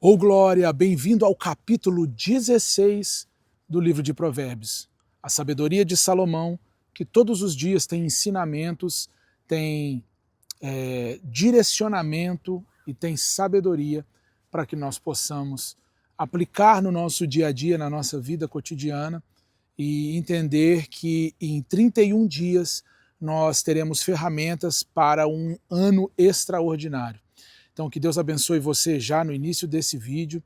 Ô glória, bem-vindo ao capítulo 16 do livro de Provérbios. A sabedoria de Salomão, que todos os dias tem ensinamentos, tem direcionamento e tem sabedoria para que nós possamos aplicar no nosso dia a dia, na nossa vida cotidiana e entender que em 31 dias nós teremos ferramentas para um ano extraordinário. Então, que Deus abençoe você já no início desse vídeo,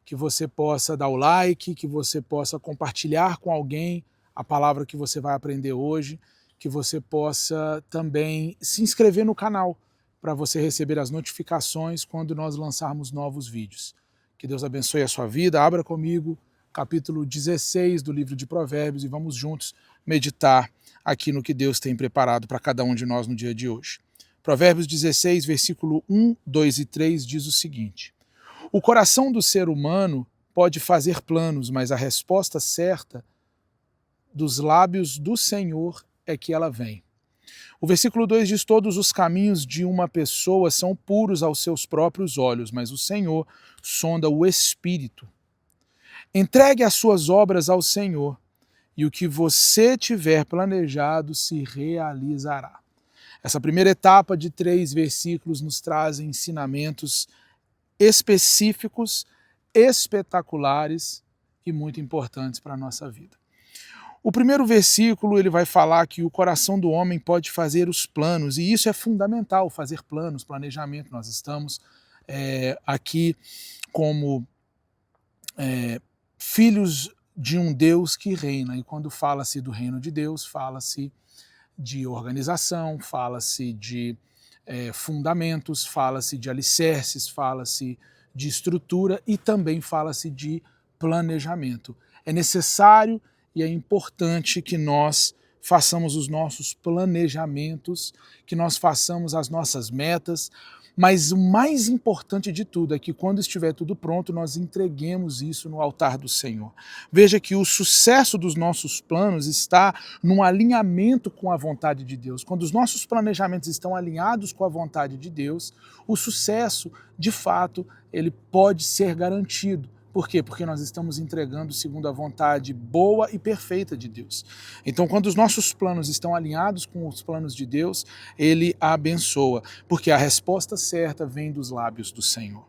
que você possa dar o like, que você possa compartilhar com alguém a palavra que você vai aprender hoje, que você possa também se inscrever no canal para você receber as notificações quando nós lançarmos novos vídeos. Que Deus abençoe a sua vida. Abra comigo capítulo 16 do livro de Provérbios e vamos juntos meditar aqui no que Deus tem preparado para cada um de nós no dia de hoje. Provérbios 16, versículo 1, 2 e 3 diz o seguinte: o coração do ser humano pode fazer planos, mas a resposta certa dos lábios do Senhor é que ela vem. O versículo 2 diz: todos os caminhos de uma pessoa são puros aos seus próprios olhos, mas o Senhor sonda o espírito. Entregue as suas obras ao Senhor, e o que você tiver planejado se realizará. Essa primeira etapa de 3 versículos nos traz ensinamentos específicos, espetaculares e muito importantes para a nossa vida. O primeiro versículo ele vai falar que o coração do homem pode fazer os planos, e isso é fundamental, fazer planos, planejamento. Nós estamos aqui como filhos de um Deus que reina, e quando fala-se do reino de Deus, fala-se de organização, fala-se de fundamentos, fala-se de alicerces, fala-se de estrutura e também fala-se de planejamento. É necessário e é importante que nós façamos os nossos planejamentos, que nós façamos as nossas metas, mas o mais importante de tudo é que quando estiver tudo pronto, nós entreguemos isso no altar do Senhor. Veja que o sucesso dos nossos planos está num alinhamento com a vontade de Deus. Quando os nossos planejamentos estão alinhados com a vontade de Deus, o sucesso, de fato, ele pode ser garantido. Por quê? Porque nós estamos entregando segundo a vontade boa e perfeita de Deus. Então, quando os nossos planos estão alinhados com os planos de Deus, Ele abençoa, porque a resposta certa vem dos lábios do Senhor.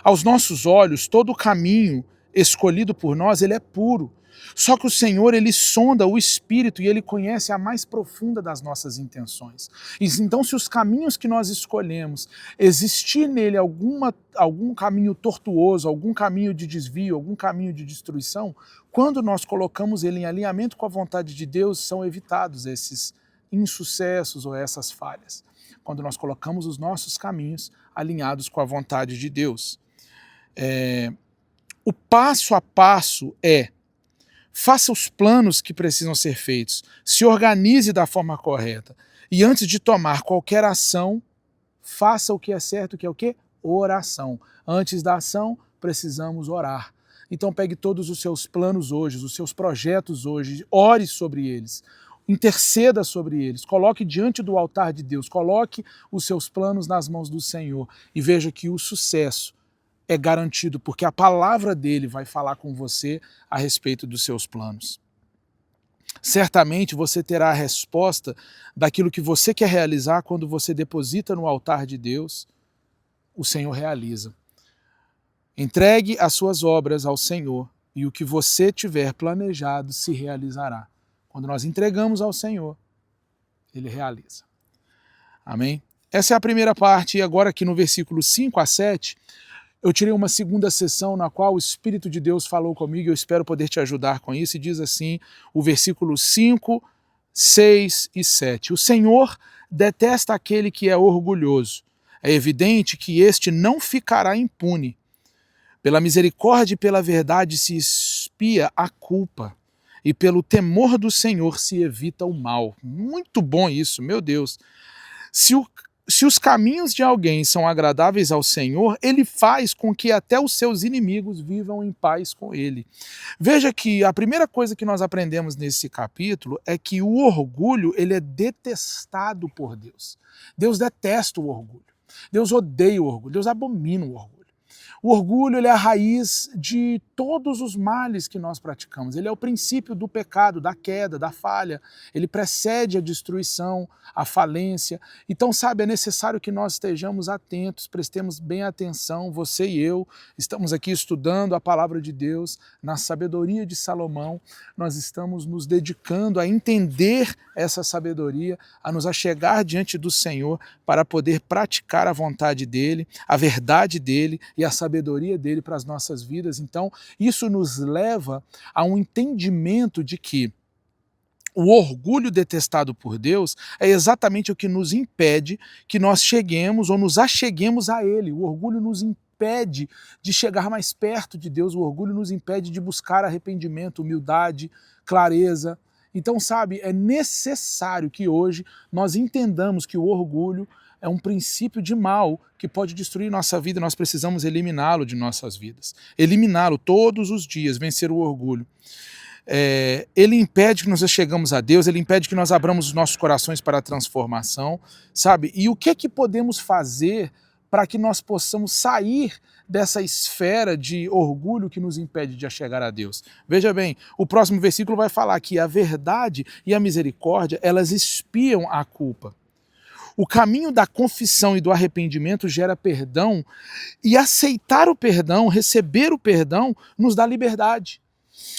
Aos nossos olhos, todo o caminho escolhido por nós, ele é puro. Só que o Senhor, ele sonda o espírito e ele conhece a mais profunda das nossas intenções. Então, se os caminhos que nós escolhemos, existir nele algum caminho tortuoso, algum caminho de desvio, algum caminho de destruição, quando nós colocamos ele em alinhamento com a vontade de Deus, são evitados esses insucessos ou essas falhas. Quando nós colocamos os nossos caminhos alinhados com a vontade de Deus. O passo a passo faça os planos que precisam ser feitos, se organize da forma correta e antes de tomar qualquer ação, faça o que é certo, que é o quê? Oração. Antes da ação, precisamos orar. Então pegue todos os seus planos hoje, os seus projetos hoje, ore sobre eles, interceda sobre eles, coloque diante do altar de Deus, coloque os seus planos nas mãos do Senhor e veja que o sucesso é garantido, porque a palavra dele vai falar com você a respeito dos seus planos. Certamente você terá a resposta daquilo que você quer realizar quando você deposita no altar de Deus, o Senhor realiza. Entregue as suas obras ao Senhor e o que você tiver planejado se realizará. Quando nós entregamos ao Senhor, Ele realiza. Amém? Essa é a primeira parte e agora aqui no versículo 5 a 7, eu tirei uma segunda sessão na qual o Espírito de Deus falou comigo e eu espero poder te ajudar com isso. E diz assim, o versículo 5, 6 e 7. O Senhor detesta aquele que é orgulhoso. É evidente que este não ficará impune. Pela misericórdia e pela verdade se expia a culpa. E pelo temor do Senhor se evita o mal. Muito bom isso, meu Deus. Se os caminhos de alguém são agradáveis ao Senhor, Ele faz com que até os seus inimigos vivam em paz com Ele. Veja que a primeira coisa que nós aprendemos nesse capítulo é que o orgulho ele é detestado por Deus. Deus detesta o orgulho. Deus odeia o orgulho. Deus abomina o orgulho. O orgulho, ele é a raiz de todos os males que nós praticamos. Ele é o princípio do pecado, da queda, da falha. Ele precede a destruição, a falência. Então, sabe, é necessário que nós estejamos atentos, prestemos bem atenção, você e eu. Estamos aqui estudando a palavra de Deus, na sabedoria de Salomão. Nós estamos nos dedicando a entender essa sabedoria, a nos achegar diante do Senhor para poder praticar a vontade dEle, a verdade dEle e a sabedoria dEle para as nossas vidas. Então, isso nos leva a um entendimento de que o orgulho detestado por Deus é exatamente o que nos impede que nós cheguemos ou nos acheguemos a Ele. O orgulho nos impede de chegar mais perto de Deus, o orgulho nos impede de buscar arrependimento, humildade, clareza. Então, sabe, é necessário que hoje nós entendamos que o orgulho é um princípio de mal que pode destruir nossa vida, nós precisamos eliminá-lo de nossas vidas. Eliminá-lo todos os dias, vencer o orgulho. Ele impede que nós chegamos a Deus, ele impede que nós abramos os nossos corações para a transformação, sabe? E o que é que podemos fazer para que nós possamos sair dessa esfera de orgulho que nos impede de chegar a Deus? Veja bem, o próximo versículo vai falar que a verdade e a misericórdia, elas expiam a culpa. O caminho da confissão e do arrependimento gera perdão, e aceitar o perdão, receber o perdão, nos dá liberdade.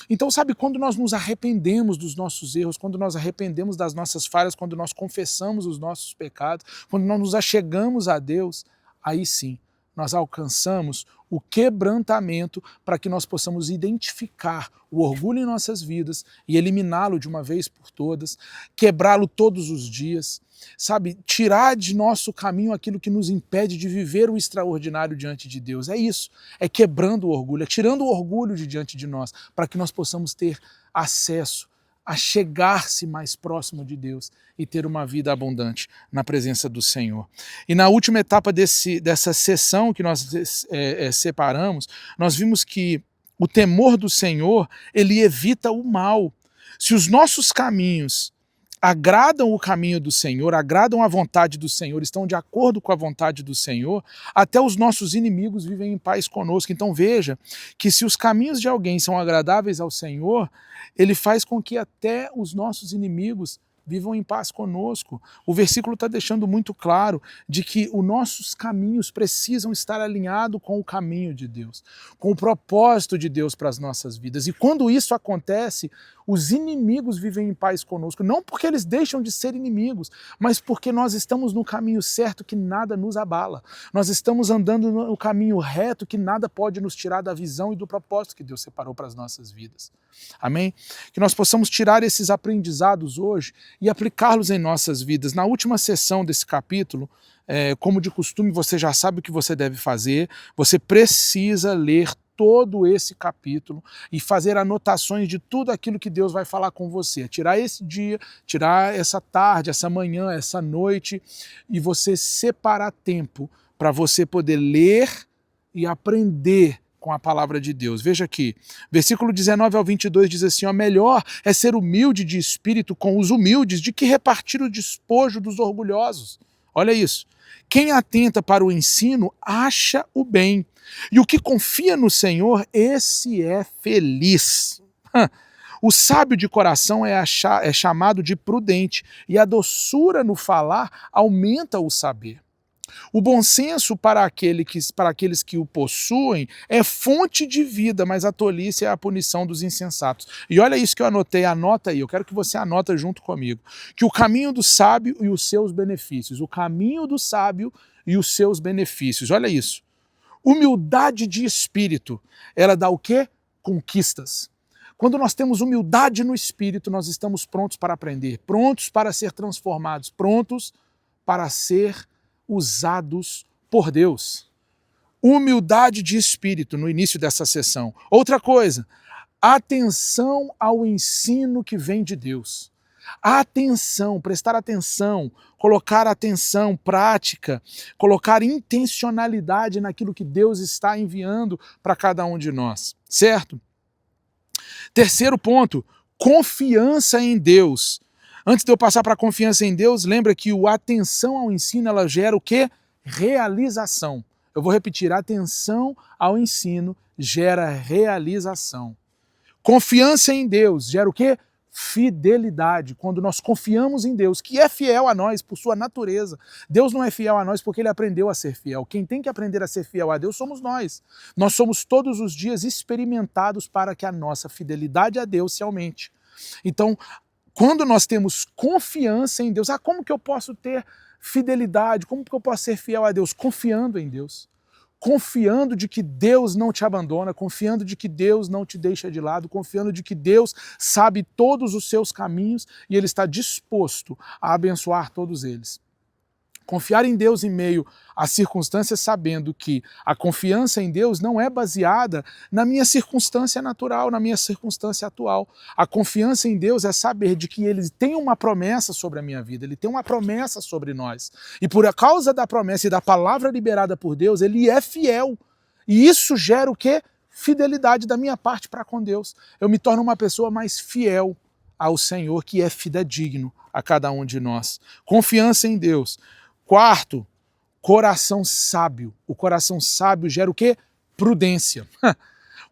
Então, sabe, quando nós nos arrependemos dos nossos erros, quando nós arrependemos das nossas falhas, quando nós confessamos os nossos pecados, quando nós nos achegamos a Deus, aí sim, nós alcançamos o quebrantamento para que nós possamos identificar o orgulho em nossas vidas e eliminá-lo de uma vez por todas, quebrá-lo todos os dias, sabe, tirar de nosso caminho aquilo que nos impede de viver o extraordinário diante de Deus. É isso, é quebrando o orgulho, é tirando o orgulho de diante de nós, para que nós possamos ter acesso a chegar-se mais próximo de Deus e ter uma vida abundante na presença do Senhor. E na última etapa dessa sessão que nós separamos, nós vimos que o temor do Senhor, ele evita o mal. Se os nossos caminhos agradam o caminho do Senhor, agradam a vontade do Senhor, estão de acordo com a vontade do Senhor, até os nossos inimigos vivem em paz conosco. Então veja que se os caminhos de alguém são agradáveis ao Senhor, ele faz com que até os nossos inimigos vivam em paz conosco. O versículo está deixando muito claro de que os nossos caminhos precisam estar alinhados com o caminho de Deus, com o propósito de Deus para as nossas vidas. E quando isso acontece, os inimigos vivem em paz conosco, não porque eles deixam de ser inimigos, mas porque nós estamos no caminho certo que nada nos abala. Nós estamos andando no caminho reto que nada pode nos tirar da visão e do propósito que Deus separou para as nossas vidas. Amém? Que nós possamos tirar esses aprendizados hoje e aplicá-los em nossas vidas. Na última sessão desse capítulo, como de costume, você já sabe o que você deve fazer, você precisa ler todo esse capítulo e fazer anotações de tudo aquilo que Deus vai falar com você. Tirar esse dia, tirar essa tarde, essa manhã, essa noite e você separar tempo para você poder ler e aprender com a palavra de Deus. Veja aqui, versículo 19 ao 22 diz assim, melhor é ser humilde de espírito com os humildes do que repartir o despojo dos orgulhosos. Olha isso. Quem atenta para o ensino acha o bem, e o que confia no Senhor, esse é feliz. O sábio de coração é chamado de prudente, e a doçura no falar aumenta o saber. O bom senso para aqueles que o possuem é fonte de vida, mas a tolice é a punição dos insensatos. E olha isso que eu anotei, anota aí, eu quero que você anota junto comigo. Que o caminho do sábio e os seus benefícios. O caminho do sábio e os seus benefícios. Olha isso. Humildade de espírito, ela dá o quê? Conquistas. Quando nós temos humildade no espírito, nós estamos prontos para aprender, prontos para ser transformados, prontos para ser usados por Deus. Humildade de espírito no início dessa sessão. Outra coisa, atenção ao ensino que vem de Deus. Atenção, prestar atenção, colocar atenção, prática, colocar intencionalidade naquilo que Deus está enviando para cada um de nós, certo? Terceiro ponto, confiança em Deus. Antes de eu passar para a confiança em Deus, lembra que a atenção ao ensino, ela gera o quê? Realização. Eu vou repetir, atenção ao ensino gera realização. Confiança em Deus gera o quê? Fidelidade. Quando nós confiamos em Deus, que é fiel a nós por sua natureza. Deus não é fiel a nós porque ele aprendeu a ser fiel. Quem tem que aprender a ser fiel a Deus somos nós. Nós somos todos os dias experimentados para que a nossa fidelidade a Deus se aumente. Então, quando nós temos confiança em Deus, como que eu posso ter fidelidade? Como que eu posso ser fiel a Deus? Confiando em Deus. Confiando de que Deus não te abandona, confiando de que Deus não te deixa de lado, confiando de que Deus sabe todos os seus caminhos e Ele está disposto a abençoar todos eles. Confiar em Deus em meio às circunstâncias, sabendo que a confiança em Deus não é baseada na minha circunstância natural, na minha circunstância atual. A confiança em Deus é saber de que Ele tem uma promessa sobre a minha vida, Ele tem uma promessa sobre nós. E por causa da promessa e da palavra liberada por Deus, Ele é fiel. E isso gera o quê? Fidelidade da minha parte para com Deus. Eu me torno uma pessoa mais fiel ao Senhor, que é fidedigno a cada um de nós. Confiança em Deus. Quarto, coração sábio. O coração sábio gera o quê? Prudência.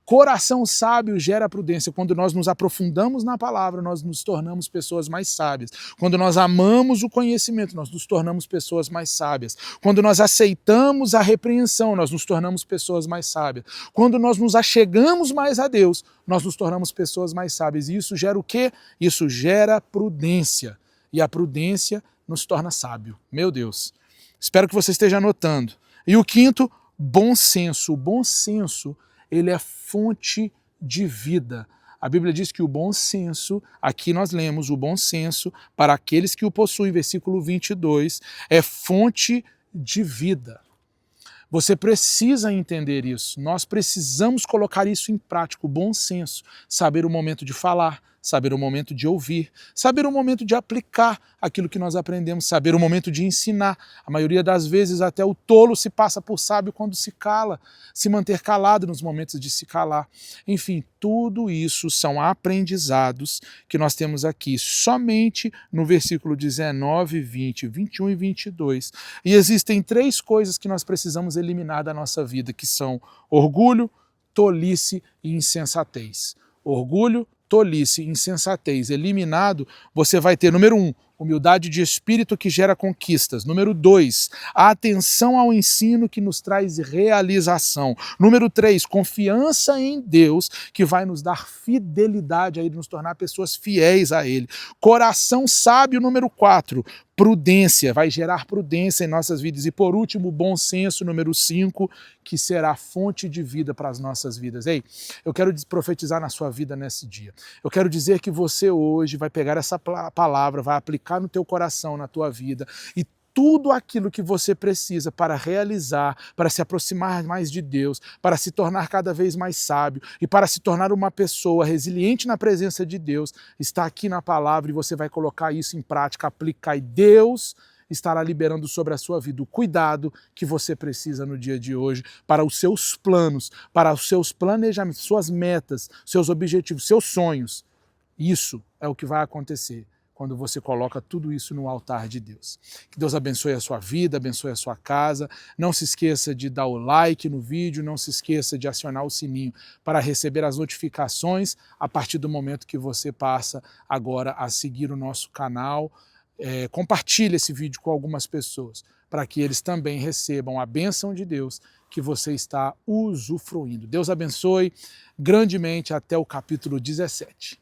Coração sábio gera prudência. Quando nós nos aprofundamos na palavra, nós nos tornamos pessoas mais sábias. Quando nós amamos o conhecimento, nós nos tornamos pessoas mais sábias. Quando nós aceitamos a repreensão, nós nos tornamos pessoas mais sábias. Quando nós nos achegamos mais a Deus, nós nos tornamos pessoas mais sábias. E isso gera o quê? Isso gera prudência. E a prudência nos torna sábio. Meu Deus. Espero que você esteja anotando. E o quinto, bom senso. O bom senso, ele é fonte de vida. A Bíblia diz que o bom senso, aqui nós lemos o bom senso, para aqueles que o possuem, versículo 22, é fonte de vida. Você precisa entender isso. Nós precisamos colocar isso em prática, o bom senso. Saber o momento de falar, saber o momento de ouvir, saber o momento de aplicar aquilo que nós aprendemos, saber o momento de ensinar. A maioria das vezes até o tolo se passa por sábio quando se cala, se manter calado nos momentos de se calar. Enfim, tudo isso são aprendizados que nós temos aqui somente no versículo 19, 20, 21 e 22. E existem três coisas que nós precisamos eliminar da nossa vida, que são orgulho, tolice e insensatez. Orgulho, tolice, insensatez, eliminado, você vai ter, número 1, humildade de espírito que gera conquistas. Número 2, a atenção ao ensino que nos traz realização. Número 3, confiança em Deus que vai nos dar fidelidade a Ele, nos tornar pessoas fiéis a Ele. Coração sábio, número 4, prudência, vai gerar prudência em nossas vidas. E por último, bom senso, número 5, que será fonte de vida para as nossas vidas. Ei, eu quero profetizar na sua vida nesse dia. Eu quero dizer que você hoje vai pegar essa palavra, vai aplicar no teu coração, na tua vida, e tudo aquilo que você precisa para realizar, para se aproximar mais de Deus, para se tornar cada vez mais sábio e para se tornar uma pessoa resiliente na presença de Deus, está aqui na palavra e você vai colocar isso em prática, aplicar, e Deus estará liberando sobre a sua vida o cuidado que você precisa no dia de hoje para os seus planos, para os seus planejamentos, suas metas, seus objetivos, seus sonhos. Isso é o que vai acontecer quando você coloca tudo isso no altar de Deus. Que Deus abençoe a sua vida, abençoe a sua casa. Não se esqueça de dar o like no vídeo, não se esqueça de acionar o sininho para receber as notificações a partir do momento que você passa agora a seguir o nosso canal. Compartilhe esse vídeo com algumas pessoas, para que eles também recebam a bênção de Deus que você está usufruindo. Deus abençoe grandemente até o capítulo 17.